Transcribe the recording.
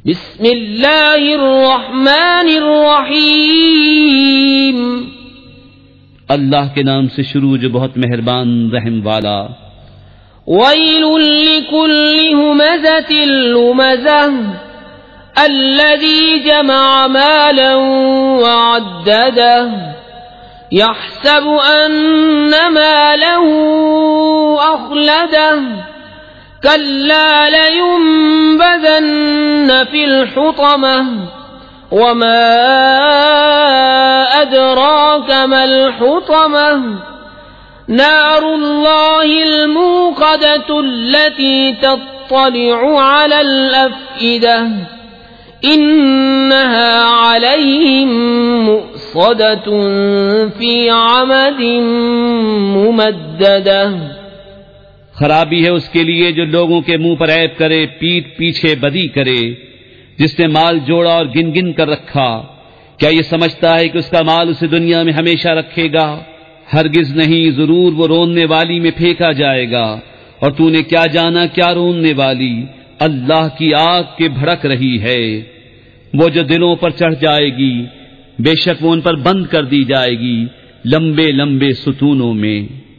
بسم اللہ الرحمن الرحیم، اللہ کے نام سے شروع جو بہت مہربان رحم والا۔ ویل لکل ہمزۃ لمزہ الذی جمع مالا وعددہ يحسب أن ماله أخلده كلا لينبذن في الحطمة وما أدراك ما الحطمة نار الله الموقدة التي تطلع على الأفئدة إنها عليهم مؤصدة في عمد ممددة۔ خرابی ہے اس کے لیے جو لوگوں کے منہ پر عیب کرے، پیٹھ پیچھے بدی کرے، جس نے مال جوڑا اور گن گن کر رکھا۔ کیا یہ سمجھتا ہے کہ اس کا مال اسے دنیا میں ہمیشہ رکھے گا؟ ہرگز نہیں، ضرور وہ روننے والی میں پھینکا جائے گا۔ اور تو نے کیا جانا کیا روننے والی؟ اللہ کی آگ کے بھڑک رہی ہے، وہ جو دلوں پر چڑھ جائے گی، بے شک وہ ان پر بند کر دی جائے گی لمبے لمبے ستونوں میں۔